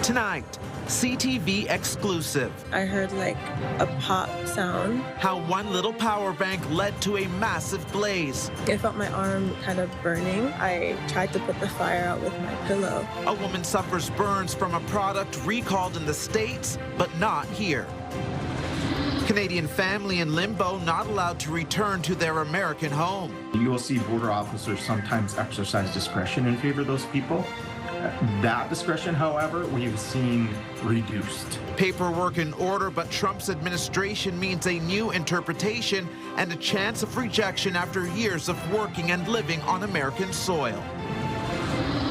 Tonight, CTV exclusive. I heard like a pop sound. How one little power bank led to a massive blaze. I felt my arm kind of burning. I tried to put the fire out with my pillow. A woman suffers burns from a product recalled in the States, but not here. Canadian family in limbo not allowed to return to their American home. You will see border officers sometimes exercise discretion in favor of those people. That discretion, however, we've seen reduced. Paperwork in order, but Trump's administration means a new interpretation and a chance of rejection after years of working and living on American soil.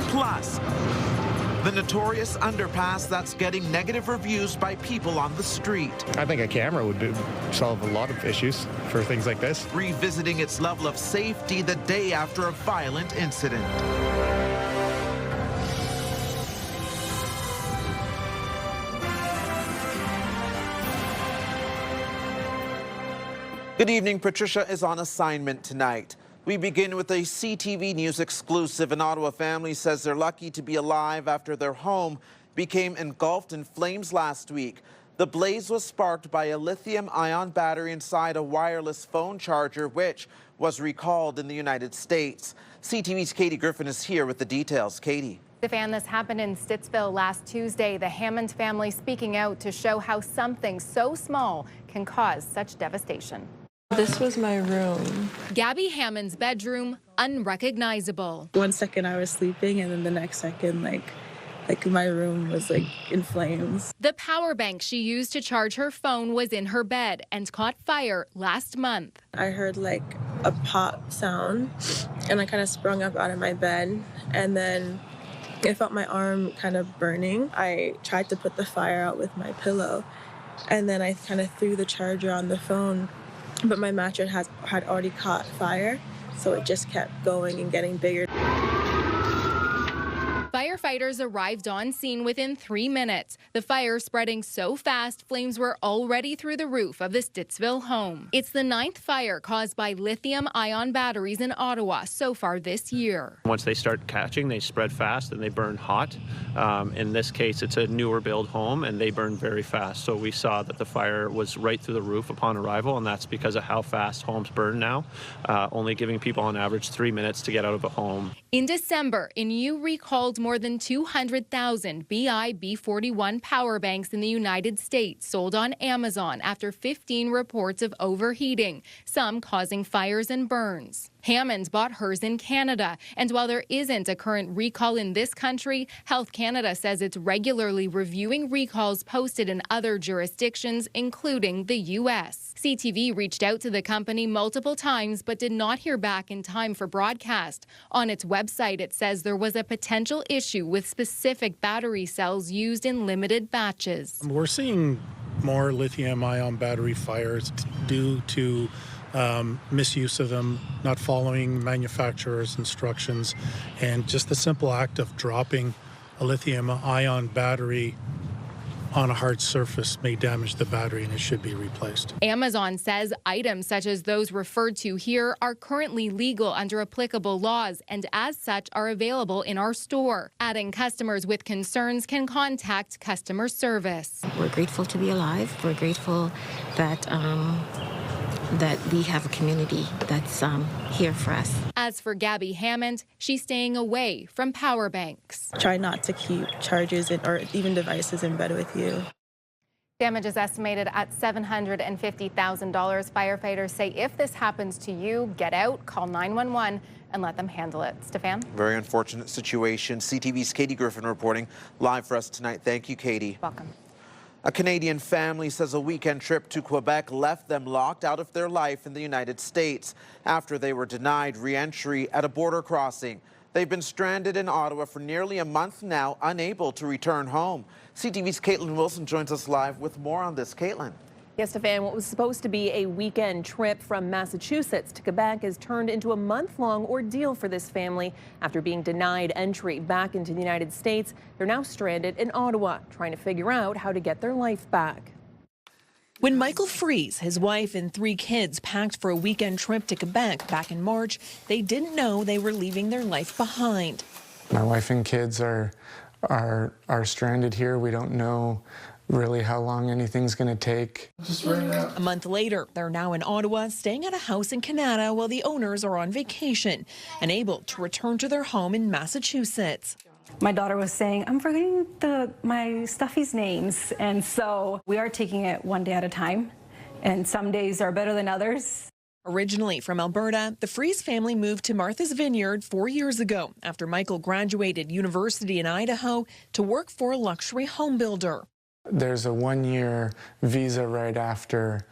Plus, the notorious underpass that's getting negative reviews by people on the street. I think a camera would solve a lot of issues for things like this. Revisiting its level of safety the day after a violent incident. Good evening. Patricia is on assignment tonight. We begin with a CTV News exclusive. An Ottawa family says they're lucky to be alive after their home became engulfed in flames last week. The blaze was sparked by a lithium-ion battery inside a wireless phone charger, which was recalled in the United States. CTV's Katie Griffin is here with the details. Katie. Stefan, this happened in Stittsville last Tuesday. The Hammond family speaking out to show how something so small can cause such devastation. This was my room. Gabby Hammond's bedroom, unrecognizable. 1 second I was sleeping, and then the next second, like my room was like in flames. The power bank she used to charge her phone was in her bed and caught fire last month. I heard like a pop sound, and I kind of sprung up out of my bed, and then I felt my arm kind of burning. I tried to put the fire out with my pillow, and then I kind of threw the charger on the phone. But my mattress had already caught fire, so it just kept going and getting bigger. Firefighters arrived on scene within 3 minutes. The fire spreading so fast, flames were already through the roof of the Stittsville home. It's the 9th fire caused by lithium-ion batteries in Ottawa so far this year. Once they start catching, they spread fast and they burn hot. In this case, it's a newer build home and they burn very fast. So we saw that the fire was right through the roof upon arrival, and that's because of how fast homes burn now, only giving people on average 3 minutes to get out of a home. In December, INIU recalled more than 200,000 BI-B41 power banks in the United States, sold on Amazon after 15 reports of overheating, some causing fires and burns. Hammond bought hers in Canada, and while there isn't a current recall in this country, Health Canada says it's regularly reviewing recalls posted in other jurisdictions, including the U.S. CTV reached out to the company multiple times but did not hear back in time for broadcast. On its website, it says there was a potential issue with specific battery cells used in limited batches. We're seeing more lithium-ion battery fires due to misuse of them, not following manufacturer's instructions, and just the simple act of dropping a lithium-ion battery on a hard surface may damage the battery and it should be replaced. Amazon says items such as those referred to here are currently legal under applicable laws and as such are available in our store. Adding customers with concerns can contact customer service. We're grateful to be alive. We're grateful that we have a community that's here for us. As for Gabby Hammond, she's staying away from power banks. Try not to keep chargers or even devices in bed with you. Damage is estimated at $750,000. Firefighters say if this happens to you, get out, call 911 and let them handle it. Stefan? Very unfortunate situation. CTV's Katie Griffin reporting live for us tonight. Thank you, Katie. Welcome. A Canadian family says a weekend trip to Quebec left them locked out of their life in the United States after they were denied re-entry at a border crossing. They've been stranded in Ottawa for nearly a month now, unable to return home. CTV's Caitlin Wilson joins us live with more on this. Caitlin. Yes, Stefan, what was supposed to be a weekend trip from Massachusetts to Quebec has turned into a month-long ordeal for this family. After being denied entry back into the United States, they're now stranded in Ottawa, trying to figure out how to get their life back. When Michael Fries, his wife and 3 kids packed for a weekend trip to Quebec back in March, they didn't know they were leaving their life behind. My wife and kids are are stranded here. We don't know really how long anything's going to take. A month later, they're now in Ottawa, staying at a house in Canada while the owners are on vacation, unable to return to their home in Massachusetts. My daughter was saying, I'm forgetting my stuffies' names, and so we are taking it one day at a time, and some days are better than others. Originally from Alberta, the Freeze family moved to Martha's Vineyard 4 years ago after Michael graduated university in Idaho to work for a luxury home builder. There's a one-year visa right after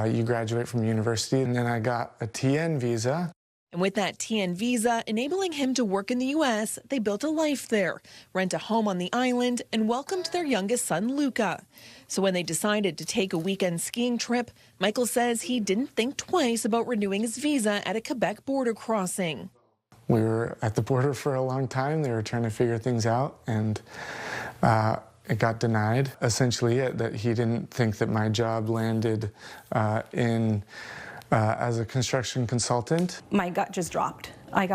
you graduate from university, and then I got a TN visa. And with that TN visa enabling him to work in the U.S., they built a life there, rent a home on the island, and welcomed their youngest son, Luca. So when they decided to take a weekend skiing trip, Michael says he didn't think twice about renewing his visa at a Quebec border crossing. We were at the border for a long time. They were trying to figure things out, and it got denied. Essentially, that he didn't think that my job landed as a construction consultant. My gut just dropped. Like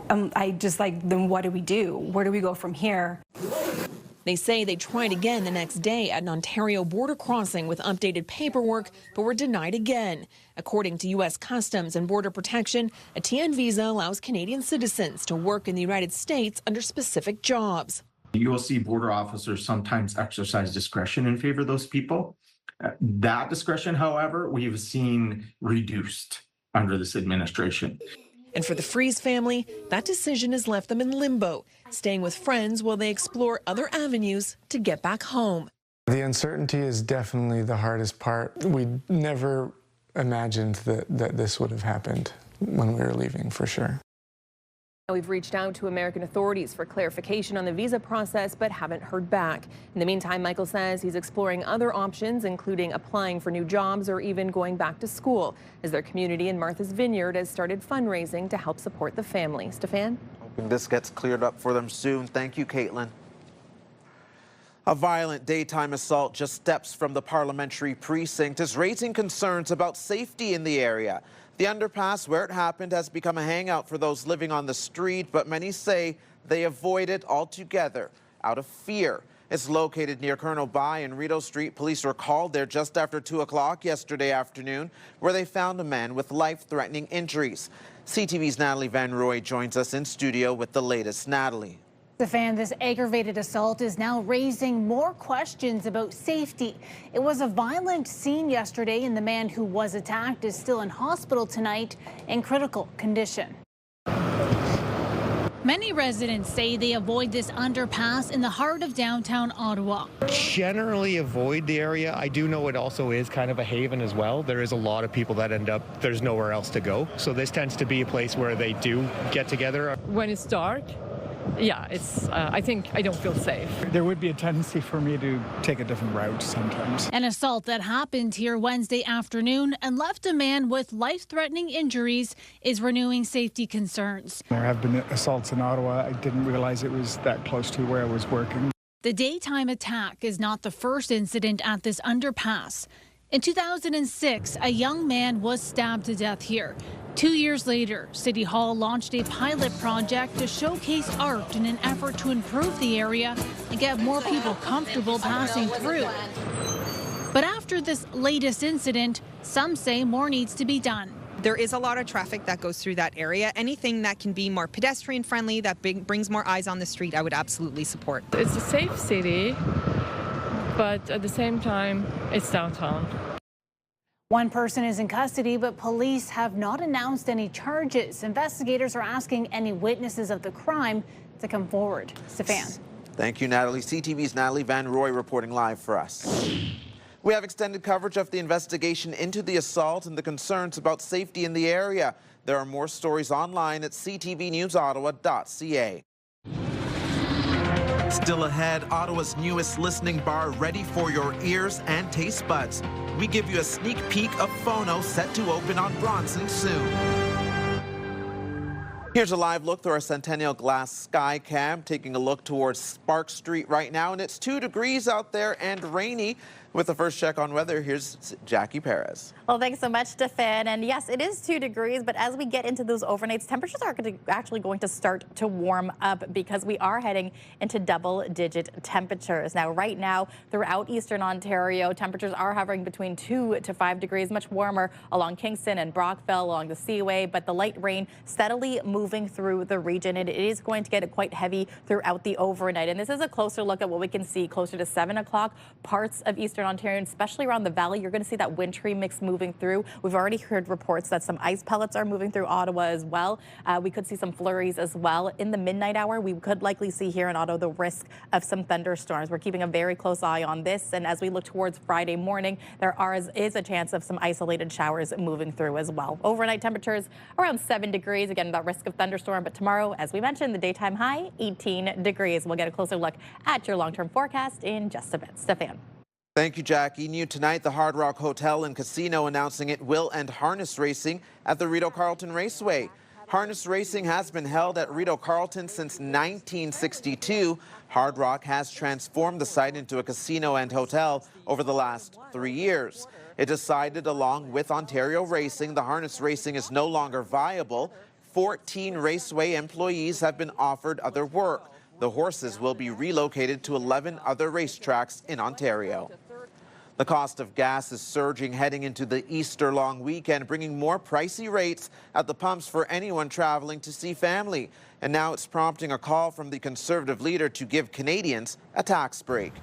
then what do we do? Where do we go from here? They say they tried again the next day at an Ontario border crossing with updated paperwork, but were denied again. According to U.S. Customs and Border Protection, a TN visa allows Canadian citizens to work in the United States under specific jobs. You will see border officers sometimes exercise discretion in favor of those people. That discretion, however, we've seen reduced under this administration. And for the Freeze family, that decision has left them in limbo, staying with friends while they explore other avenues to get back home. The uncertainty is definitely the hardest part. We never imagined that this would have happened when we were leaving, for sure. We've reached out to American authorities for clarification on the visa process, but haven't heard back. In the meantime, Michael says he's exploring other options, including applying for new jobs or even going back to school, as their community in Martha's Vineyard has started fundraising to help support the family. Stefan? Hoping this gets cleared up for them soon. Thank you, Caitlin. A violent daytime assault just steps from the Parliamentary Precinct is raising concerns about safety in the area. The underpass where it happened has become a hangout for those living on the street, but many say they avoid it altogether out of fear. It's located near Colonel By and Rideau Street. Police were called there just after 2 o'clock yesterday afternoon, where they found a man with life-threatening injuries. CTV's Natalie Van Roy joins us in studio with the latest. Natalie. Stefan, this aggravated assault is now raising more questions about safety. It was a violent scene yesterday, and the man who was attacked is still in hospital tonight in critical condition. Many residents say they avoid this underpass in the heart of downtown Ottawa. Generally avoid the area. I do know it also is kind of a haven as well. There is a lot of people that end up, there's nowhere else to go. So this tends to be a place where they do get together. When it's dark, yeah, I think I don't feel safe. There would be a tendency for me to take a different route sometimes. An assault that happened here Wednesday afternoon and left a man with life-threatening injuries is renewing safety concerns. There have been assaults in Ottawa. I didn't realize it was that close to where I was working. The daytime attack is not the first incident at this underpass. In 2006, a young man was stabbed to death here. 2 years later, City Hall launched a pilot project to showcase art in an effort to improve the area and get more people comfortable passing through. But after this latest incident, some say more needs to be done. There is a lot of traffic that goes through that area. Anything that can be more pedestrian friendly, that brings more eyes on the street, I would absolutely support. It's a safe city, but at the same time, it's downtown. One person is in custody, but police have not announced any charges. Investigators are asking any witnesses of the crime to come forward. Stefan. Thank you, Natalie. CTV's Natalie Van Roy reporting live for us. We have extended coverage of the investigation into the assault and the concerns about safety in the area. There are more stories online at ctvnewsottawa.ca. Still ahead, Ottawa's newest listening bar ready for your ears and taste buds. We give you a sneak peek of Phono set to open on Bronson soon. Here's a live look through our Centennial Glass Sky Cam, taking a look towards Spark Street right now, and it's 2 degrees out there and rainy. With the first check on weather, here's Jackie Perez. Well, thanks so much, Stefan. And yes, it is 2 degrees, but as we get into those overnights, temperatures are actually going to start to warm up because we are heading into double-digit temperatures. Now, right now, throughout eastern Ontario, temperatures are hovering between 2 to 5 degrees, much warmer along Kingston and Brockville, along the Seaway, but the light rain steadily moving through the region, and it is going to get quite heavy throughout the overnight. And this is a closer look at what we can see closer to 7 o'clock. Parts of eastern Ontario, and especially around the valley, you're going to see that wintry mix moving through. We've already heard reports that some ice pellets are moving through Ottawa as well. We could see some flurries as well. In the midnight hour, we could likely see here in Ottawa the risk of some thunderstorms. We're keeping a very close eye on this, and as we look towards Friday morning, there is a chance of some isolated showers moving through as well. Overnight temperatures around 7 degrees. Again, that risk of thunderstorm, but tomorrow, as we mentioned, the daytime high 18 degrees. We'll get a closer look at your long-term forecast in just a bit. Stefan. Thank you, Jackie. New tonight, the Hard Rock Hotel and Casino announcing it will end harness racing at the Rideau Carleton Raceway. Harness racing has been held at Rideau Carleton since 1962. Hard Rock has transformed the site into a casino and hotel over the last 3 years. It decided, along with Ontario Racing, the harness racing is no longer viable. 14 Raceway employees have been offered other work. The horses will be relocated to 11 other racetracks in Ontario. The cost of gas is surging heading into the Easter long weekend, bringing more pricey rates at the pumps for anyone traveling to see family. And now it's prompting a call from the Conservative leader to give Canadians a tax break.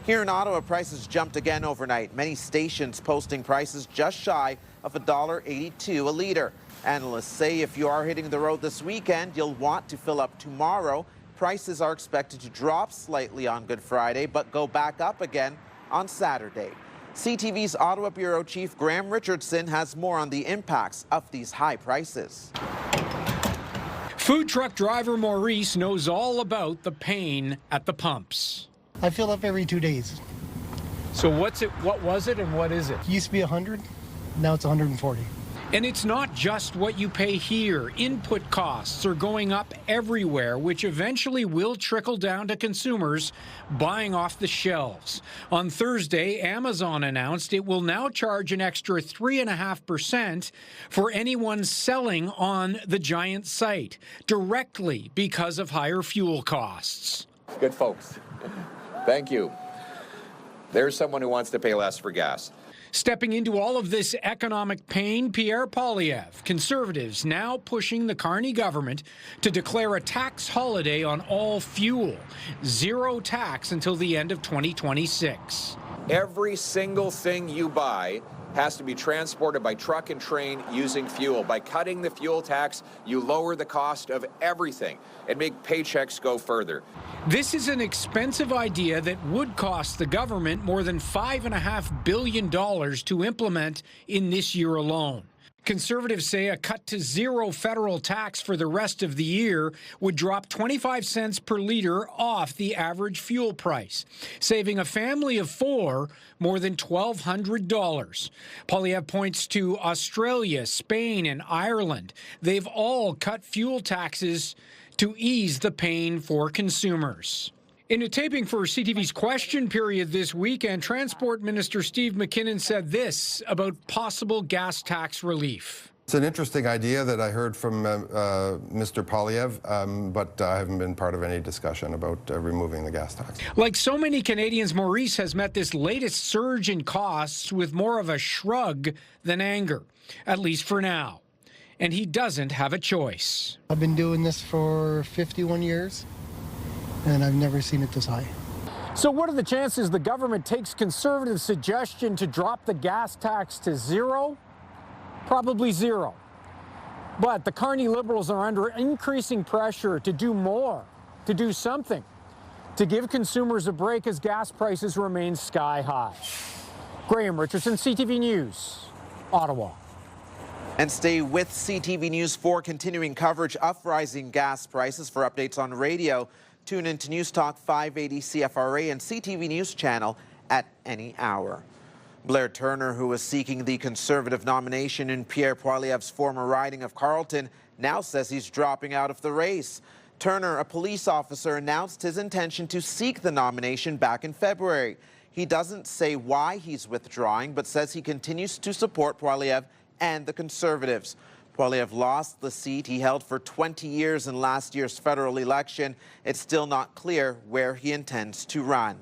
Here in Ottawa, prices jumped again overnight. Many stations posting prices just shy of $1.82 a litre. Analysts say if you are hitting the road this weekend, you'll want to fill up tomorrow. Prices are expected to drop slightly on Good Friday, but go back up again on Saturday. CTV's Ottawa Bureau Chief Graham Richardson has more on the impacts of these high prices. Food truck driver Maurice knows all about the pain at the pumps. I fill up every 2 days. So what was it and what is it? It used to be 100, now it's 140. And it's not just what you pay here. Input costs are going up everywhere, which eventually will trickle down to consumers buying off the shelves. On Thursday, Amazon announced it will now charge an extra 3.5% for anyone selling on the giant site, directly because of higher fuel costs. Good folks. Thank you. There's someone who wants to pay less for gas. Stepping into all of this economic pain, Pierre Poilievre, Conservatives now pushing the Carney government to declare a tax holiday on all fuel. Zero tax until the end of 2026. Every single thing you buy has to be transported by truck and train using fuel. By cutting the fuel tax, you lower the cost of everything and make paychecks go further. This is an expensive idea that would cost the government more than $5.5 billion to implement in this year alone. Conservatives say a cut to zero federal tax for the rest of the year would drop 25 cents per litre off the average fuel price, saving a family of four more than $1,200. Poilievre points to Australia, Spain, and Ireland. They've all cut fuel taxes to ease the pain for consumers. In a taping for CTV's Question Period this weekend, Transport Minister Steve McKinnon said this about possible gas tax relief. It's an interesting idea that I heard from Mr. Poilievre, but I haven't been part of any discussion about removing the gas tax. Like so many Canadians, Maurice has met this latest surge in costs with more of a shrug than anger, at least for now. And he doesn't have a choice. I've been doing this for 51 years, and I've never seen it this high. So what are the chances the government takes Conservative suggestion to drop the gas tax to zero? Probably zero. But the Carney Liberals are under increasing pressure to do more, to do something, to give consumers a break as gas prices remain sky high. Graham Richardson, CTV News, Ottawa. And stay with CTV News for continuing coverage of rising gas prices. For updates on radio, tune into News Talk 580 CFRA and CTV News channel at any hour. Blair Turner, who was seeking the Conservative nomination in Pierre Poilievre's former riding of Carleton, now says he's dropping out of the race. Turner, a police officer, announced his intention to seek the nomination back in February. He doesn't say why he's withdrawing, but says he continues to support Poilievre and the Conservatives. Poilievre lost the seat he held for 20 years in last year's federal election. It's still not clear where he intends to run.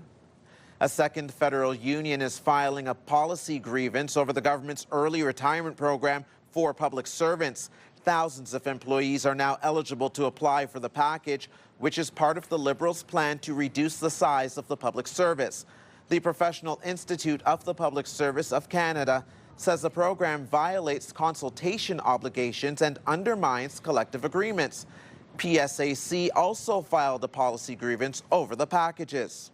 A second federal union is filing a policy grievance over the government's early retirement program for public servants. Thousands of employees are now eligible to apply for the package, which is part of the Liberals' plan to reduce the size of the public service. The Professional Institute of the Public Service of Canada says the program violates consultation obligations and undermines collective agreements. PSAC also filed a policy grievance over the packages.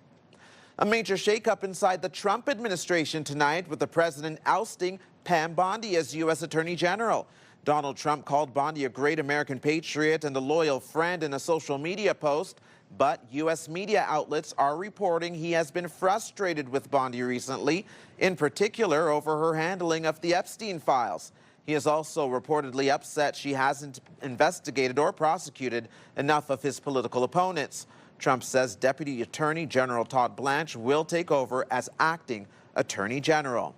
A major shakeup inside the Trump administration tonight, with the president ousting Pam Bondi as U.S. Attorney General. Donald Trump called Bondi a great American patriot and a loyal friend in a social media post, but U.S. media outlets are reporting he has been frustrated with Bondi recently, in particular over her handling of the Epstein files. He is also reportedly upset she hasn't investigated or prosecuted enough of his political opponents. Trump says Deputy Attorney General Todd Blanche will take over as acting Attorney General.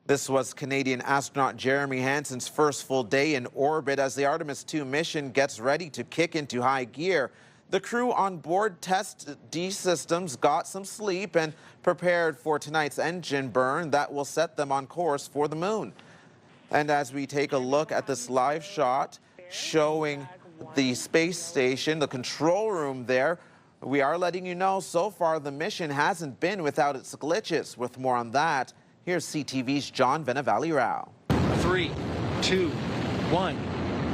This was Canadian astronaut Jeremy Hansen's first full day in orbit as the Artemis II mission gets ready to kick into high gear. The crew on board Test D systems got some sleep and prepared for tonight's engine burn that will set them on course for the moon. And as we take a look at this live shot showing the space station, the control room there, we are letting you know so far the mission hasn't been without its glitches. With more on that, here's CTV's John Venevali-Rao. 3, 2, 1,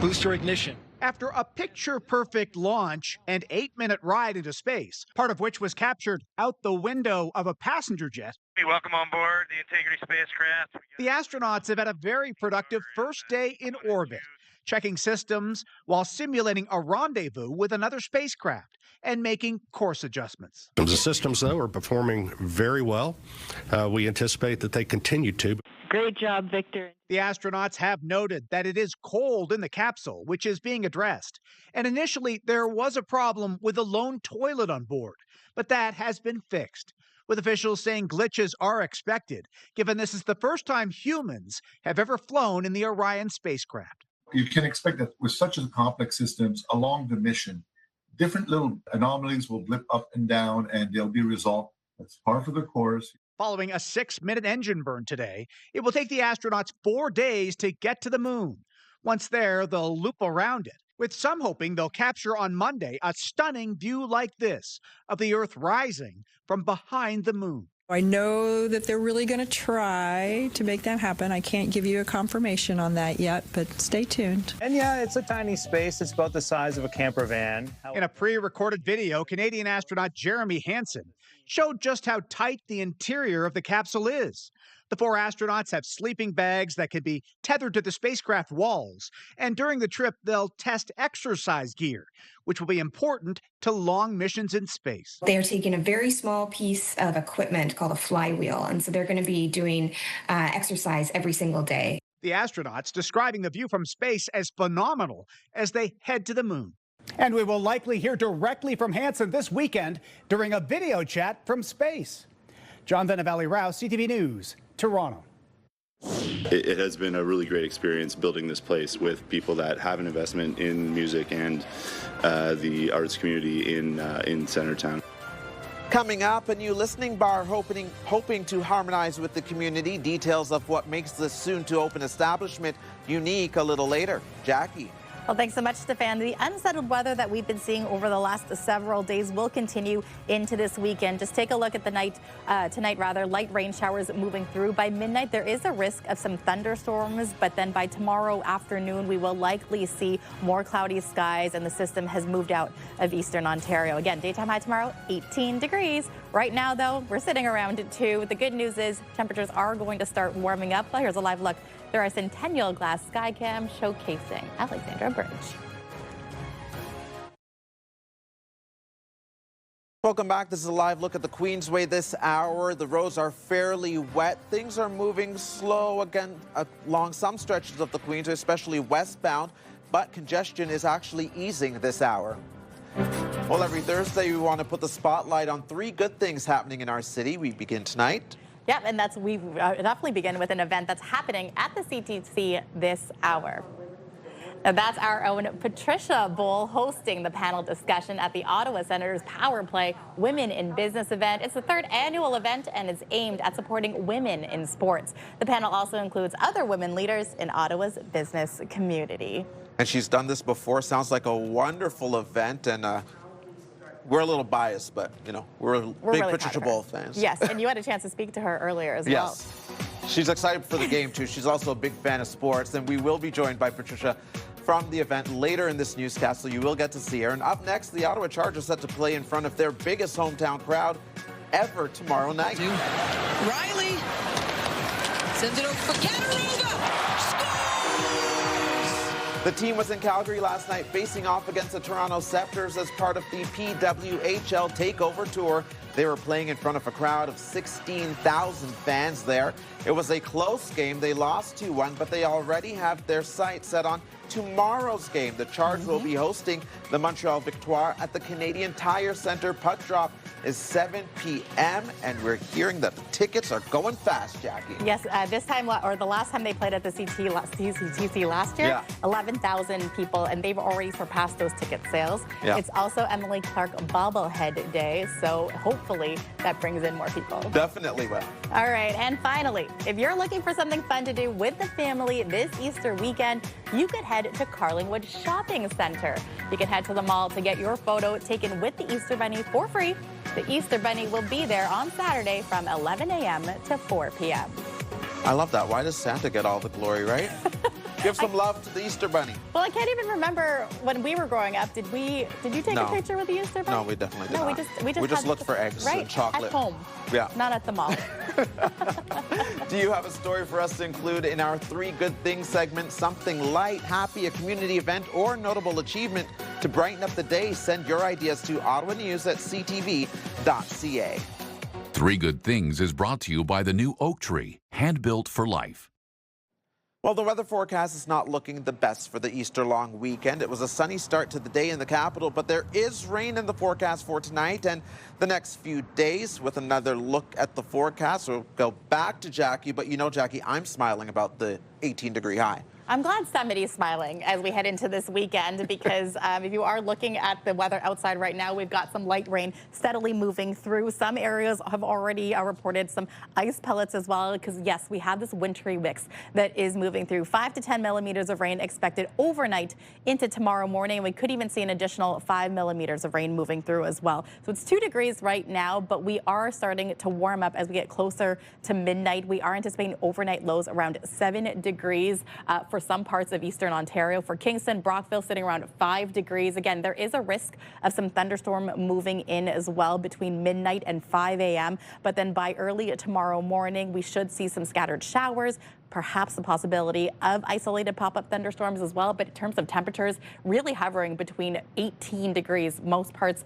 booster ignition. After a picture-perfect launch and 8-minute ride into space, part of which was captured out the window of a passenger jet. Hey, welcome on board the Integrity spacecraft. The astronauts have had a very productive first day in orbit, checking systems while simulating a rendezvous with another spacecraft and making course adjustments. The systems, though, are performing very well. We anticipate that they continue to. Great job, Victor. The astronauts have noted that it is cold in the capsule, which is being addressed. And initially, there was a problem with a lone toilet on board, but that has been fixed, with officials saying glitches are expected, given this is the first time humans have ever flown in the Orion spacecraft. You can expect that with such a complex systems along the mission, different little anomalies will blip up and down and they'll be resolved. That's part of the course. Following a 6-minute engine burn today, it will take the astronauts 4 days to get to the moon. Once there, they'll loop around it, with some hoping they'll capture on Monday a stunning view like this of the Earth rising from behind the moon. I know that they're really going to try to make that happen. I can't give you a confirmation on that yet, but stay tuned. And yeah, it's a tiny space. It's about the size of a camper van. In a pre-recorded video, Canadian astronaut Jeremy Hansen showed just how tight the interior of the capsule is. The 4 astronauts have sleeping bags that can be tethered to the spacecraft walls, and during the trip, they'll test exercise gear, which will be important to long missions in space. They are taking a very small piece of equipment called a flywheel, and so they're going to be doing exercise every single day. The astronauts describing the view from space as phenomenal as they head to the moon. And we will likely hear directly from Hansen this weekend during a video chat from space. John Venevali-Rao, CTV News, Toronto. It has been a really great experience building this place with people that have an investment in music and the arts community in Centertown. Coming up, a new listening bar hoping to harmonize with the community. Details of what makes this soon-to-open establishment unique a little later. Jackie. Well, thanks so much, Stefan. The unsettled weather that we've been seeing over the last several days will continue into this weekend. Just take a look at the tonight, light rain showers moving through. By midnight, there is a risk of some thunderstorms, but then by tomorrow afternoon, we will likely see more cloudy skies, and the system has moved out of eastern Ontario. Again, daytime high tomorrow, 18 degrees. Right now, though, we're sitting around 2. The good news is temperatures are going to start warming up. Well, here's a live look. There are Centennial Glass Skycam showcasing Alexandra Bridge. Welcome back. This is a live look at the Queensway this hour. The roads are fairly wet. Things are moving slow again along some stretches of the Queensway, especially westbound, but congestion is actually easing this hour. Well, every Thursday, we want to put the spotlight on 3 good things happening in our city. We begin tonight. Yeah, and we definitely begin with an event that's happening at the CTC this hour. Now, that's our own Patricia Bull hosting the panel discussion at the Ottawa Senator's Power Play Women in Business event. It's the 3rd annual event and is aimed at supporting women in sports. The panel also includes other women leaders in Ottawa's business community. And she's done this before. Sounds like a wonderful event, and we're a little biased, but, you know, we're big really Patricia Bull fans. Yes, and you had a chance to speak to her earlier as well. Yes. She's excited for the game, too. She's also a big fan of sports, and we will be joined by Patricia from the event later in this newscast, so you will get to see her. And up next, the Ottawa Chargers set to play in front of their biggest hometown crowd ever tomorrow night. Riley sends it over for Cataruga. The team was in Calgary last night facing off against the Toronto Scepters as part of the PWHL Takeover Tour. They were playing in front of a crowd of 16,000 fans there. It was a close game. They lost 2-1, but they already have their sights set on tomorrow's game. The Charge will be hosting the Montreal Victoire at the Canadian Tire Centre. Puck drop is 7 p.m. and we're hearing that the tickets are going fast, Jackie. Yes, this time, or the last time they played at the CTC last year, 11,000 people, and they've already surpassed those ticket sales. Yeah. It's also Emily Clark Bobblehead Day, so hopefully that brings in more people. Definitely will. All right, and finally, if you're looking for something fun to do with the family this Easter weekend, you could head to Carlingwood Shopping Centre. You can head to the mall to get your photo taken with the Easter Bunny for free. The Easter Bunny will be there on Saturday from 11 a.m. to 4 p.m. I love that. Why does Santa get all the glory, right? Give some love to the Easter Bunny. Well, I can't even remember when we were growing up. Did you take a picture with the Easter Bunny? No, we definitely did not. We just looked for eggs and chocolate. At home. Yeah. Not at the mall. Do you have a story for us to include in our 3 Good Things segment? Something light, happy, a community event, or notable achievement to brighten up the day? Send your ideas to ottawanews@ctv.ca. 3 Good Things is brought to you by the new Oak Tree, hand-built for life. Well, the weather forecast is not looking the best for the Easter long weekend. It was a sunny start to the day in the capital, but there is rain in the forecast for tonight and the next few days. With another look at the forecast, we'll go back to Jackie. But you know, Jackie, I'm smiling about the 18-degree high. I'm glad somebody's smiling as we head into this weekend because if you are looking at the weather outside right now, we've got some light rain steadily moving through. Some areas have already reported some ice pellets as well because, yes, we have this wintry mix that is moving through. 5 to 10 millimeters of rain expected overnight into tomorrow morning. We could even see an additional 5 millimeters of rain moving through as well. So it's 2 degrees right now, but we are starting to warm up as we get closer to midnight. We are anticipating overnight lows around 7 degrees for some parts of eastern Ontario. For Kingston, Brockville sitting around 5 degrees. Again, there is a risk of some thunderstorm moving in as well between midnight and 5 a.m. But then by early tomorrow morning, we should see some scattered showers, perhaps the possibility of isolated pop-up thunderstorms as well. But in terms of temperatures, really hovering between 18 degrees, most parts,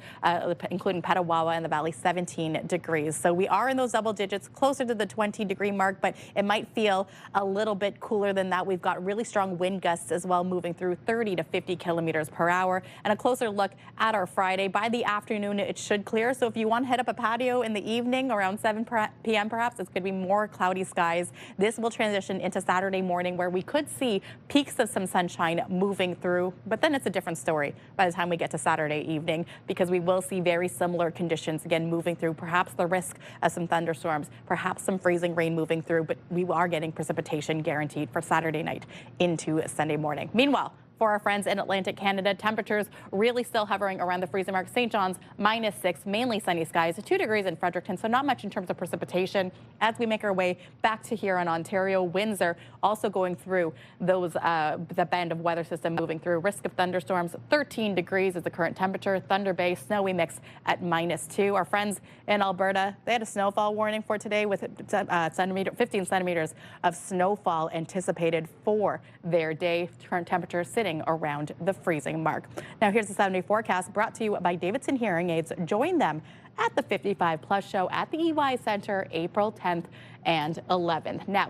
including Petawawa and the Valley, 17 degrees. So we are in those double digits, closer to the 20-degree mark, but it might feel a little bit cooler than that. We've got really strong wind gusts as well, moving through 30 to 50 kilometers per hour. And a closer look at our Friday. By the afternoon, it should clear. So if you want to head up a patio in the evening around 7 p.m. perhaps, it's going to be more cloudy skies. This will transition into Saturday morning where we could see peaks of some sunshine moving through, but then it's a different story by the time we get to Saturday evening because we will see very similar conditions again moving through, perhaps the risk of some thunderstorms, perhaps some freezing rain moving through, but we are getting precipitation guaranteed for Saturday night into Sunday morning. Meanwhile, for our friends in Atlantic Canada, temperatures really still hovering around the freezing mark. St. John's -6, mainly sunny skies, 2 degrees in Fredericton, so not much in terms of precipitation. As we make our way back to here in Ontario, Windsor also going through those the band of weather system moving through. Risk of thunderstorms, 13 degrees is the current temperature. Thunder Bay, snowy mix at -2. Our friends in Alberta, they had a snowfall warning for today with 15 centimeters of snowfall anticipated for their day. Current temperature sitting around the freezing mark. Now here's the 7-day forecast brought to you by Davidson Hearing Aids. Join them at the 55 Plus show at the EY Center April 10th and 11th. Now,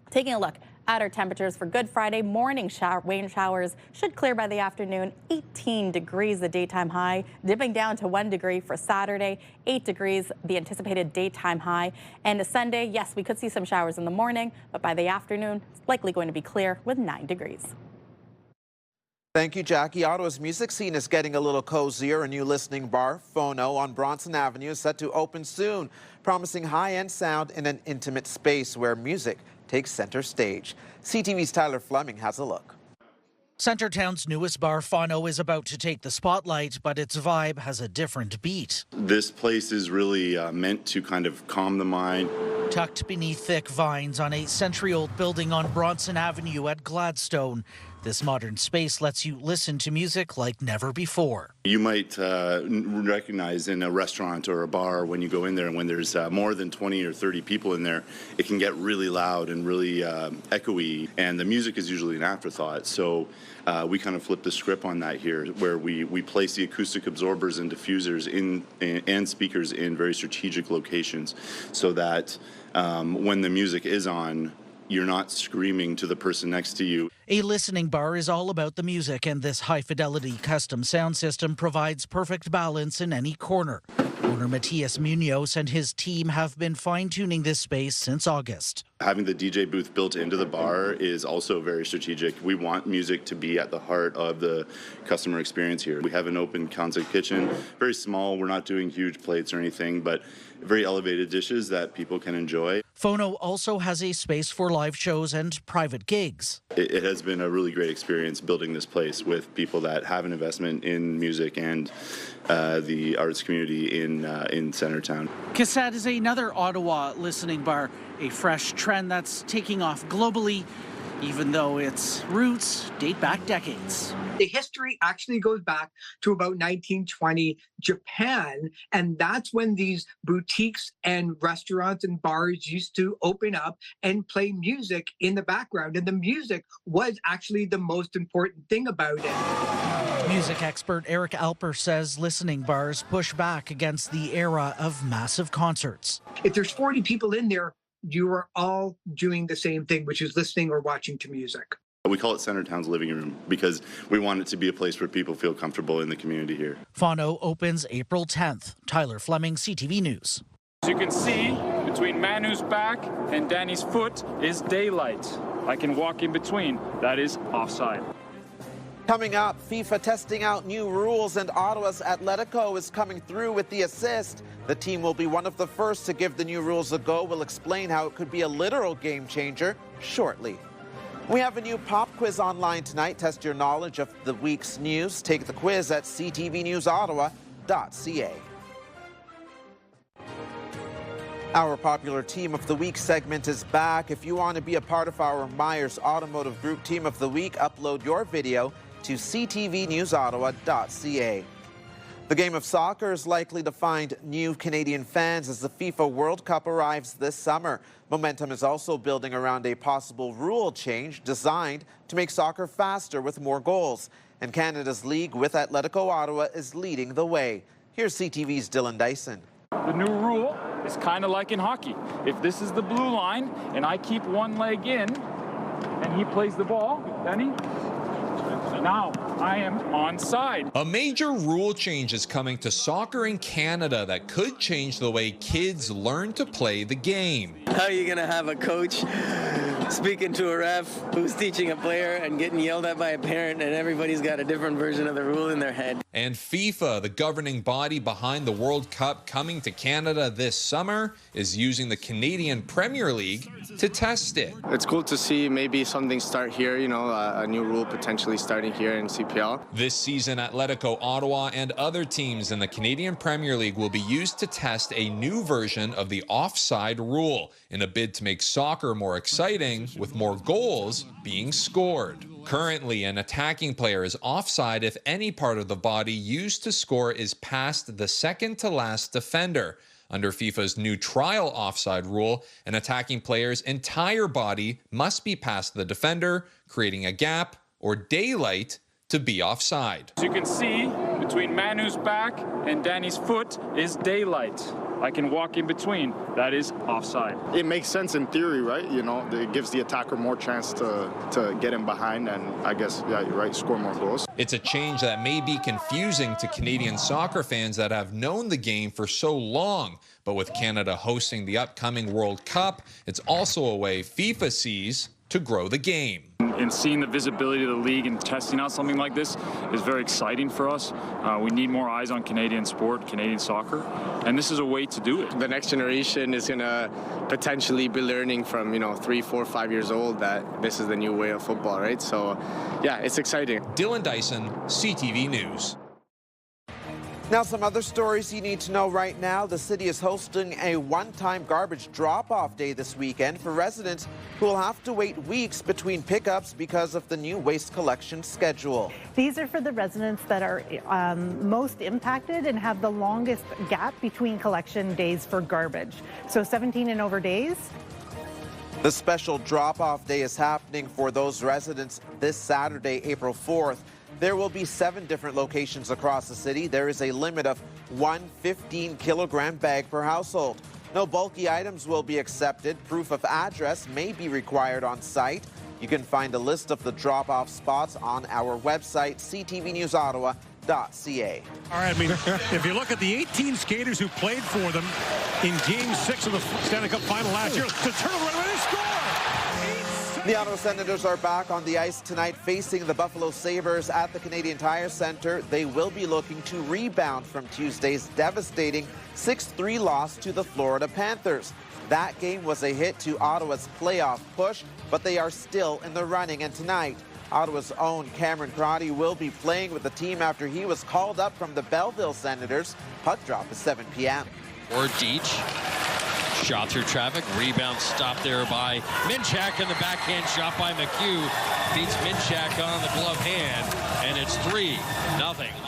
taking a look At our temperatures for Good Friday, morning rain showers should clear by the afternoon. 18 degrees the daytime high, dipping down to 1 degree for Saturday. 8 degrees the anticipated daytime high. And Sunday, yes, we could see some showers in the morning, but by the afternoon, it's likely going to be clear with 9 degrees. Thank you, Jackie. Ottawa's music scene is getting a little cozier. A new listening bar, Phono, on Bronson Avenue is set to open soon, promising high-end sound in an intimate space where music takes center stage. CTV's Tyler Fleming has a look. Centertown's newest bar, Phono, is about to take the spotlight, but its vibe has a different beat. This place is really meant to kind of calm the mind. Tucked beneath thick vines on a century-old building on Bronson Avenue at Gladstone, this modern space lets you listen to music like never before. You might recognize in a restaurant or a bar when you go in there, and when there's more than 20 or 30 people in there, it can get really loud and really echoey, and the music is usually an afterthought. So we kind of flip the script on that here, where we place the acoustic absorbers and diffusers and speakers in very strategic locations so that when the music is on, you're not screaming to the person next to you. A listening bar is all about the music, and this high-fidelity custom sound system provides perfect balance in any corner. Owner Matias Munoz and his team have been fine-tuning this space since August. Having the DJ booth built into the bar is also very strategic. We want music to be at the heart of the customer experience here. We have an open concept kitchen, very small. We're not doing huge plates or anything, but very elevated dishes that people can enjoy. Phono also has a space for live shows and private gigs. It has been a really great experience building this place with people that have an investment in music and the arts community in Centertown. Cassette is another Ottawa listening bar, a fresh trend that's taking off globally, even though its roots date back decades. The history actually goes back to about 1920 Japan, and that's when these boutiques and restaurants and bars used to open up and play music in the background, and the music was actually the most important thing about it. Music expert Eric Alper says listening bars push back against the era of massive concerts. If there's 40 people in there, you are all doing the same thing, which is listening or watching to music. We call it Centertown's living room because we want it to be a place where people feel comfortable in the community here. Phono opens April 10th. Tyler Fleming, CTV News. As you can see, between Manu's back and Danny's foot is daylight. I can walk in between. That is offside. Coming up, FIFA testing out new rules, and Ottawa's Atletico is coming through with the assist. The team will be one of the first to give the new rules a go. We'll explain how it could be a literal game changer shortly. We have a new pop quiz online tonight. Test your knowledge of the week's news. Take the quiz at ctvnewsottawa.ca. Our popular Team of the Week segment is back. If you want to be a part of our Myers Automotive Group Team of the Week, upload your video to ctvnewsottawa.ca. The game of soccer is likely to find new Canadian fans as the FIFA World Cup arrives this summer. Momentum is also building around a possible rule change designed to make soccer faster with more goals. And Canada's league with Atletico Ottawa is leading the way. Here's CTV's Dylan Dyson. The new rule is kind of like in hockey. If this is the blue line and I keep one leg in and he plays the ball, Danny, now I am onside. A major rule change is coming to soccer in Canada that could change the way kids learn to play the game. How are you going to have a coach speaking to a ref who's teaching a player and getting yelled at by a parent, and everybody's got a different version of the rule in their head? And FIFA, the governing body behind the World Cup coming to Canada this summer, is using the Canadian Premier League to test it. It's cool to see maybe something start here, you know, a new rule potentially starting here in CPL. This season, Atletico Ottawa and other teams in the Canadian Premier League will be used to test a new version of the offside rule in a bid to make soccer more exciting with more goals being scored. Currently, an attacking player is offside if any part of the body used to score is past the second to last defender. Under FIFA's new trial offside rule, an attacking player's entire body must be past the defender, creating a gap or daylight to be offside. As you can see, between Manu's back and Danny's foot is daylight. I can walk in between. That is offside. It makes sense in theory, right? You know, it gives the attacker more chance to get in behind and I guess, yeah, you're right, score more goals. It's a change that may be confusing to Canadian soccer fans that have known the game for so long. But with Canada hosting the upcoming World Cup, it's also a way FIFA sees to grow the game. And seeing the visibility of the league and testing out something like this is very exciting for us. We need more eyes on Canadian sport, Canadian soccer, and this is a way to do it. The next generation is going to potentially be learning from, 3, 4, 5 years old that this is the new way of football, right? So, yeah, it's exciting. Dylan Dyson, CTV News. Now, some other stories you need to know right now. The city is hosting a one-time garbage drop-off day this weekend for residents who will have to wait weeks between pickups because of the new waste collection schedule. These are for the residents that are most impacted and have the longest gap between collection days for garbage. So 17 and over days. The special drop-off day is happening for those residents this Saturday, April 4th. There will be 7 different locations across the city. There is a limit of 1 15-kilogram bag per household. No bulky items will be accepted. Proof of address may be required on site. You can find a list of the drop-off spots on our website, ctvnewsottawa.ca. All right, I mean, if you look at the 18 skaters who played for them in Game 6 of the Stanley Cup Final last year, to turn around and they score! The Ottawa Senators are back on the ice tonight facing the Buffalo Sabres at the Canadian Tire Centre. They will be looking to rebound from Tuesday's devastating 6-3 loss to the Florida Panthers. That game was a hit to Ottawa's playoff push, but they are still in the running. And tonight, Ottawa's own Cameron Crotty will be playing with the team after he was called up from the Belleville Senators. Puck drop is 7 p.m. Or Deitch. Shot through traffic, rebound stopped there by Minchak, and the backhand shot by McHugh beats Minchak on the glove hand, and it's 3-0.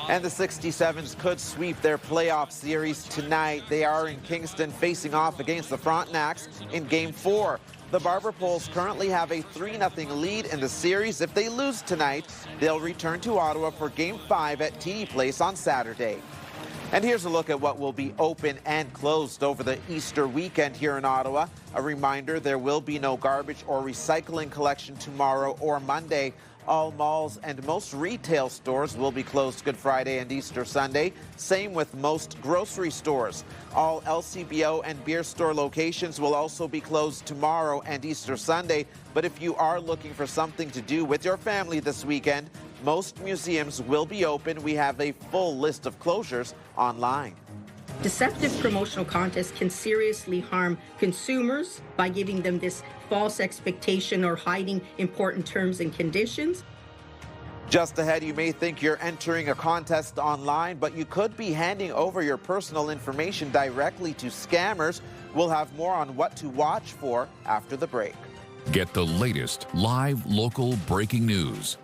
And the 67s could sweep their playoff series tonight. They are in Kingston facing off against the Frontenacs in Game 4. The Barber Poles currently have a 3-0 lead in the series. If they lose tonight, they'll return to Ottawa for Game 5 at TD Place on Saturday. And here's a look at what will be open and closed over the Easter weekend here in Ottawa. A reminder, there will be no garbage or recycling collection tomorrow or Monday. All malls and most retail stores will be closed Good Friday and Easter Sunday. Same with most grocery stores. All LCBO and beer store locations will also be closed tomorrow and Easter Sunday. But if you are looking for something to do with your family this weekend, most museums will be open. We have a full list of closures online. Deceptive promotional contests can seriously harm consumers by giving them this false expectation or hiding important terms and conditions. Just ahead, you may think you're entering a contest online, but you could be handing over your personal information directly to scammers. We'll have more on what to watch for after the break. Get the latest live local breaking news.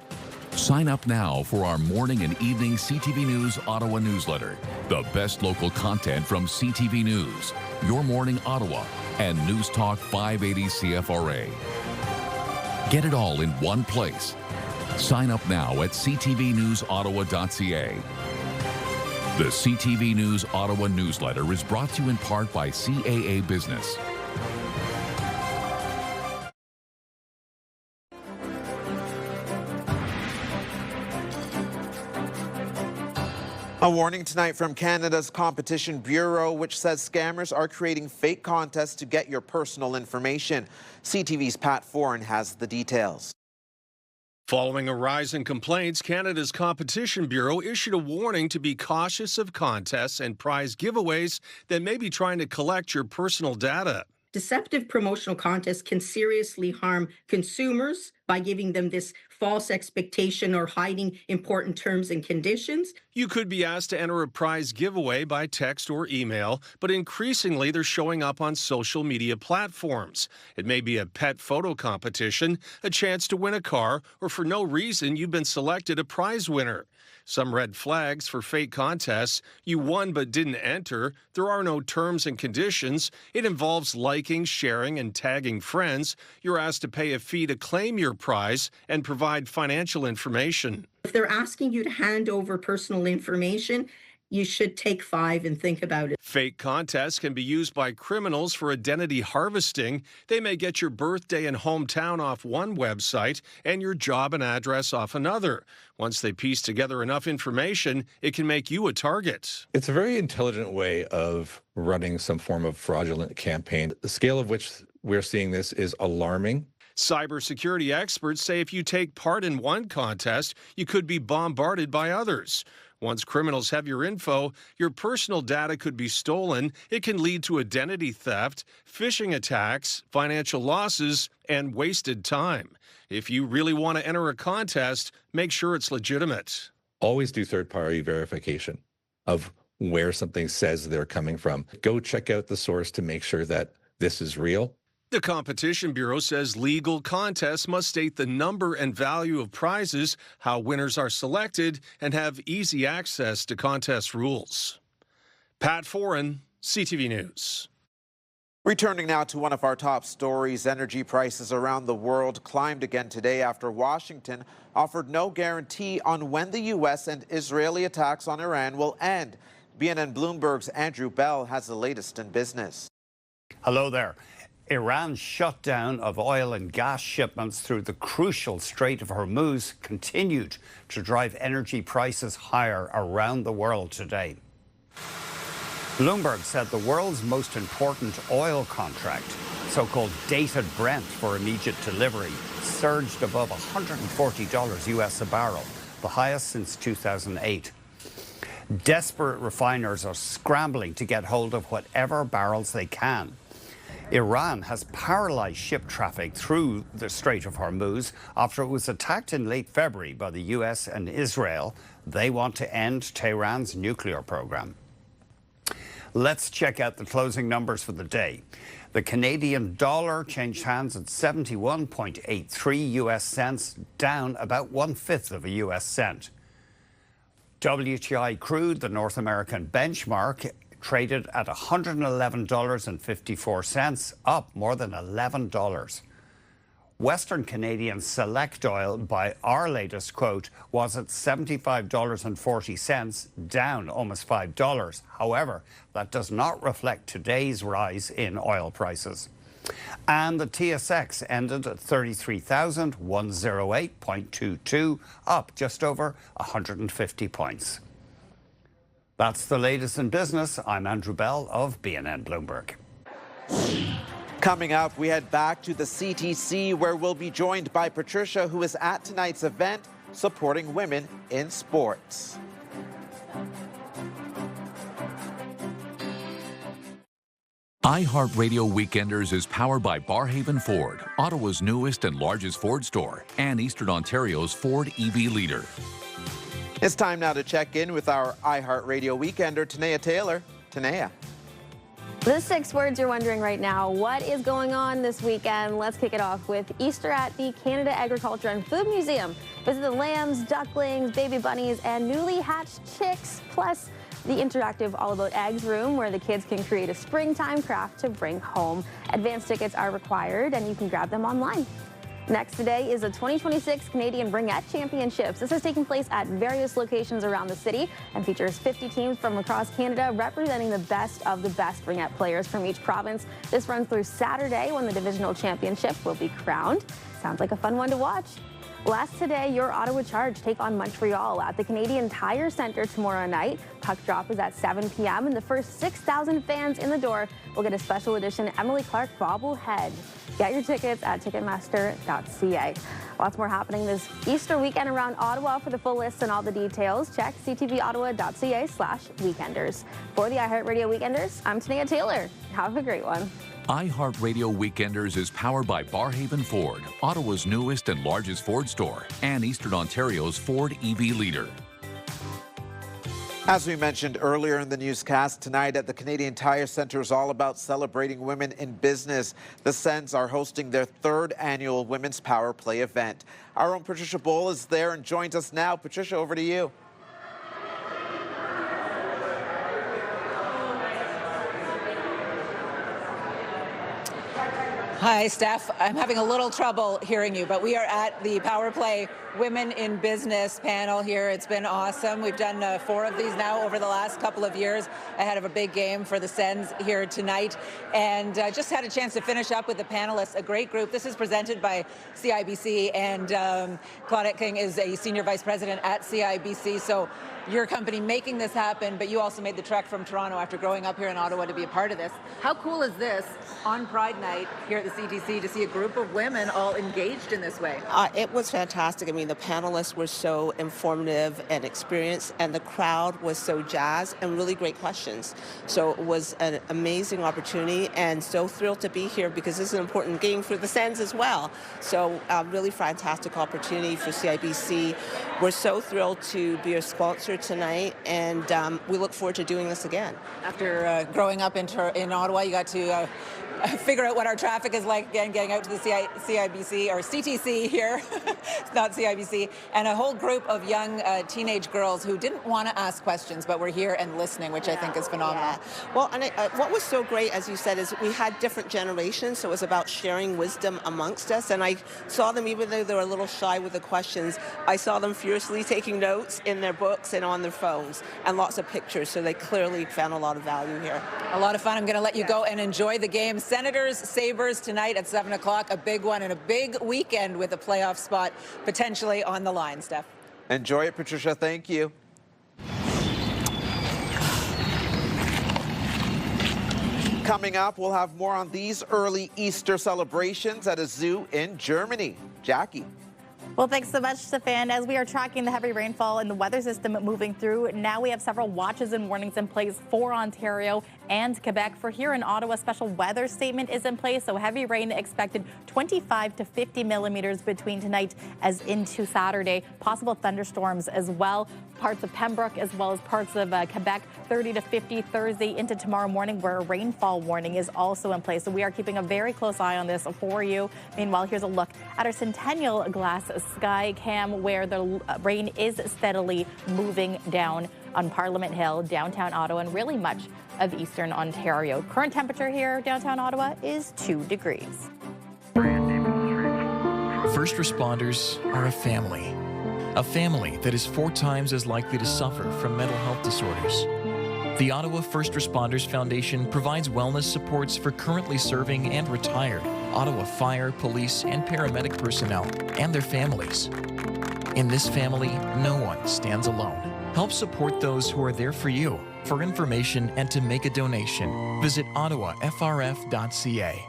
Sign up now for our morning and evening CTV News Ottawa newsletter. The best local content from CTV News, Your Morning Ottawa, and News Talk 580 CFRA. Get it all in one place. Sign up now at ctvnewsottawa.ca. The CTV News Ottawa newsletter is brought to you in part by CAA Business. A warning tonight from Canada's Competition Bureau, which says scammers are creating fake contests to get your personal information. CTV's Pat Foran has the details. Following a rise in complaints, Canada's Competition Bureau issued a warning to be cautious of contests and prize giveaways that may be trying to collect your personal data. Deceptive promotional contests can seriously harm consumers by giving them this false expectation or hiding important terms and conditions. You could be asked to enter a prize giveaway by text or email, but increasingly they're showing up on social media platforms. It may be a pet photo competition, a chance to win a car, or for no reason you've been selected a prize winner. Some red flags for fake contests: you won but didn't enter, there are no terms and conditions, it involves liking, sharing, and tagging friends, you're asked to pay a fee to claim your prize and provide financial information. If they're asking you to hand over personal information, you should take 5 and think about it. Fake contests can be used by criminals for identity harvesting. They may get your birthday and hometown off one website and your job and address off another. Once they piece together enough information, it can make you a target. It's a very intelligent way of running some form of fraudulent campaign. The scale of which we're seeing this is alarming. Cybersecurity experts say if you take part in one contest, you could be bombarded by others. Once criminals have your info, your personal data could be stolen. It can lead to identity theft, phishing attacks, financial losses, and wasted time. If you really want to enter a contest, make sure it's legitimate. Always do third-party verification of where something says they're coming from. Go check out the source to make sure that this is real. The Competition Bureau says legal contests must state the number and value of prizes, how winners are selected, and have easy access to contest rules. Pat Foran, CTV News. Returning now to one of our top stories, energy prices around the world climbed again today after Washington offered no guarantee on when the U.S. and Israeli attacks on Iran will end. BNN Bloomberg's Andrew Bell has the latest in business. Hello there. Iran's shutdown of oil and gas shipments through the crucial Strait of Hormuz continued to drive energy prices higher around the world today. Bloomberg said the world's most important oil contract, so-called dated Brent for immediate delivery, surged above $140 US a barrel, the highest since 2008. Desperate refiners are scrambling to get hold of whatever barrels they can. Iran has paralyzed ship traffic through the Strait of Hormuz after it was attacked in late February by the US and Israel. They want to end Tehran's nuclear program. Let's check out the closing numbers for the day. The Canadian dollar changed hands at 71.83 US cents, down about 1/5 of a US cent. WTI crude, the North American benchmark, traded at $111.54, up more than $11. Western Canadian Select Oil, by our latest quote, was at $75.40, down almost $5. However, that does not reflect today's rise in oil prices. And the TSX ended at 33,108.22, up just over 150 points. That's the latest in business. I'm Andrew Bell of BNN Bloomberg. Coming up, we head back to the CTC, where we'll be joined by Patricia, who is at tonight's event supporting women in sports. iHeartRadio Weekenders is powered by Barhaven Ford, Ottawa's newest and largest Ford store, and Eastern Ontario's Ford EV leader. It's time now to check in with our iHeartRadio Weekender, Tanea Taylor. Tanea. The 6 words you're wondering right now, what is going on this weekend? Let's kick it off with Easter at the Canada Agriculture and Food Museum. Visit the lambs, ducklings, baby bunnies, and newly hatched chicks, plus the interactive All About Eggs room, where the kids can create a springtime craft to bring home. Advance tickets are required, and you can grab them online. Next today is the 2026 Canadian Bringette Championships. This is taking place at various locations around the city and features 50 teams from across Canada representing the best of the best Bringette players from each province. This runs through Saturday, when the divisional championship will be crowned. Sounds like a fun one to watch. Last today, your Ottawa Charge take on Montreal at the Canadian Tire Centre tomorrow night. Puck drop is at 7 p.m. and the first 6,000 fans in the door will get a special edition Emily Clark bobblehead. Get your tickets at ticketmaster.ca. Lots more happening this Easter weekend around Ottawa. For the full list and all the details, check ctvottawa.ca/weekenders. For the iHeartRadio Weekenders, I'm Tanea Taylor. Have a great one. iHeartRadio Weekenders is powered by Barhaven Ford, Ottawa's newest and largest Ford store, and Eastern Ontario's Ford EV leader. As we mentioned earlier in the newscast, tonight at the Canadian Tire Centre is all about celebrating women in business. The Sens are hosting their 3rd annual Women's Power Play event. Our own Patricia Bowl is there and joins us now. Patricia, over to you. Hi, Steph. I'm having a little trouble hearing you, but we are at the Power Play Women in Business panel here. It's been awesome. We've done 4 of these now over the last couple of years ahead of a big game for the Sens here tonight. And just had a chance to finish up with the panelists, a great group. This is presented by CIBC, and Claudette King is a senior vice president at CIBC. So your company making this happen, but you also made the trek from Toronto after growing up here in Ottawa to be a part of this. How cool is this on Pride Night here at the CTC to see a group of women all engaged in this way? It was fantastic. I mean, the panelists were so informative and experienced, and the crowd was so jazzed and really great questions. So it was an amazing opportunity, and so thrilled to be here because this is an important game for the Sens as well. So really fantastic opportunity for CIBC. We're so thrilled to be a sponsor tonight, and we look forward to doing this again. After growing up in Ottawa, you got to figure out what our traffic is like again, getting out to the CIBC or CTC here, it's not CIBC, and a whole group of young teenage girls who didn't want to ask questions, but were here and listening, which I think is phenomenal. Yeah. Well, and what was so great, as you said, is we had different generations, so it was about sharing wisdom amongst us, and I saw them, even though they were a little shy with the questions, I saw them furiously taking notes in their books and on their phones, and lots of pictures, so they clearly found a lot of value here. A lot of fun. I'm going to let you go and enjoy the game. Senators, Sabres tonight at 7 o'clock, a big one and a big weekend with a playoff spot potentially on the line, Steph. Enjoy it, Patricia. Thank you. Coming up, we'll have more on these early Easter celebrations at a zoo in Germany. Jackie. Well, thanks so much, Stefan. As we are tracking the heavy rainfall and the weather system moving through, now we have several watches and warnings in place for Ontario and Quebec. For here in Ottawa, special weather statement is in place, so heavy rain expected 25 to 50 millimeters between tonight as into Saturday. Possible thunderstorms as well. Parts of Pembroke as well as parts of Quebec, 30 to 50 Thursday into tomorrow morning, where a rainfall warning is also in place. So we are keeping a very close eye on this for you. Meanwhile, here's a look at our Centennial Glass Sky Cam, where the rain is steadily moving down on Parliament Hill, downtown Ottawa, and really much of eastern Ontario. Current temperature here downtown Ottawa is 2 degrees. First responders are a family that is 4 times as likely to suffer from mental health disorders. The Ottawa First Responders Foundation provides wellness supports for currently serving and retired Ottawa fire, police, and paramedic personnel and their families. In this family, no one stands alone. Help support those who are there for you. For information and to make a donation, visit ottawafrf.ca.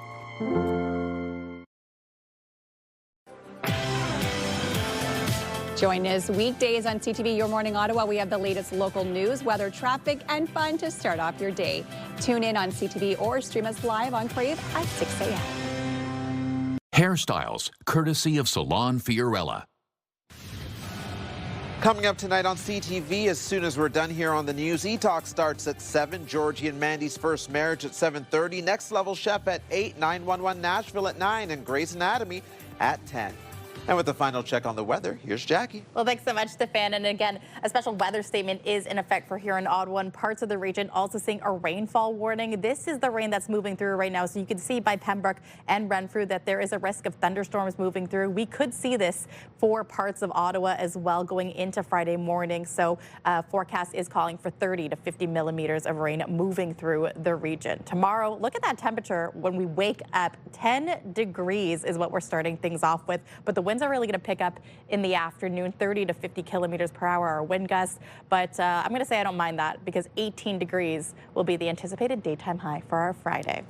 Join us weekdays on CTV Your Morning Ottawa. We have the latest local news, weather, traffic, and fun to start off your day. Tune in on CTV or stream us live on Crave at 6 a.m. Hairstyles, courtesy of Salon Fiorella. Coming up tonight on CTV, as soon as we're done here on the news, E-Talk starts at 7, Georgie and Mandy's first marriage at 7:30, Next Level Chef at 8, 911 Nashville at 9, and Grey's Anatomy at 10. And with the final check on the weather, here's Jackie. Well, thanks so much, Stefan. And again, a special weather statement is in effect for here in Ottawa and parts of the region, also seeing a rainfall warning. This is the rain that's moving through right now. So you can see by Pembroke and Renfrew that there is a risk of thunderstorms moving through. We could see this for parts of Ottawa as well going into Friday morning. So forecast is calling for 30 to 50 millimeters of rain moving through the region. Tomorrow, look at that temperature when we wake up. 10 degrees is what we're starting things off with. But the winds are really going to pick up in the afternoon, 30 to 50 kilometers per hour are wind gusts. But I'm going to say I don't mind that because 18 degrees will be the anticipated daytime high for our Friday.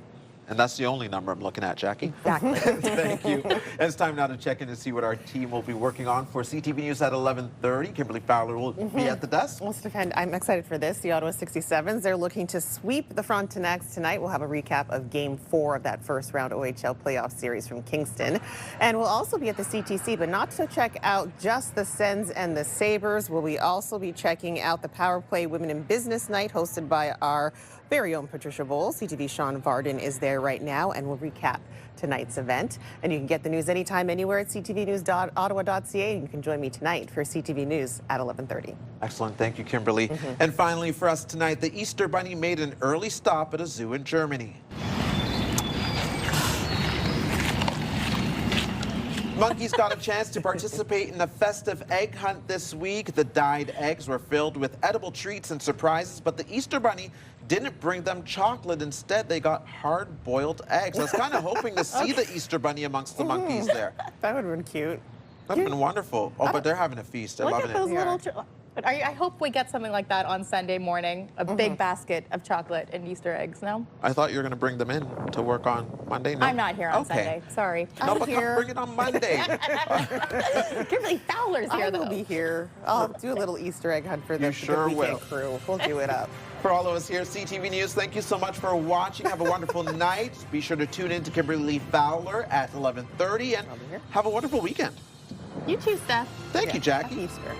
And that's the only number I'm looking at, Jackie. Exactly. Thank you. It's time now to check in to see what our team will be working on for CTV News at 11:30. Kimberly Fowler will be at the desk. Well, Stefan, I'm excited for this. The Ottawa 67s, they're looking to sweep the Frontenacs tonight. We'll have a recap of Game 4 of that first round OHL playoff series from Kingston. And we'll also be at the CTC, but not to check out just the Sens and the Sabres. Will we also be checking out the Power Play Women in Business Night hosted by our very own Patricia Bowles. CTV Sean Varden is there right now and we'll recap tonight's event. And you can get the news anytime, anywhere at ctvnews.ottawa.ca. And you can join me tonight for CTV News at 11:30. Excellent. Thank you, Kimberly. And finally for us tonight, the Easter Bunny made an early stop at a zoo in Germany. Monkeys got a chance to participate in the festive egg hunt this week. The dyed eggs were filled with edible treats and surprises, but the Easter Bunny didn't bring them chocolate. Instead, they got hard-boiled eggs. I was kind of hoping to see the Easter Bunny amongst the monkeys there. That would have been cute. That would have been wonderful. Oh, but they're having a feast. They're Look loving at those it. little. I hope we get something like that on Sunday morning. A big basket of chocolate and Easter eggs. No. I thought you were going to bring them in to work on Monday. No? I'm not here on Okay. Sunday. Sorry. No, I'm but here. come bring it on Monday. Kimberly Fowler's here, I though. will be here. I'll do a little Easter egg hunt for the sure weekend will. crew. We'll do it up. For all of us here at CTV News, thank you so much for watching. Have a wonderful night. Be sure to tune in to Kimberly Fowler at 11:30 and have a wonderful weekend. You too, Steph. Thank you, Jackie. Happy Easter.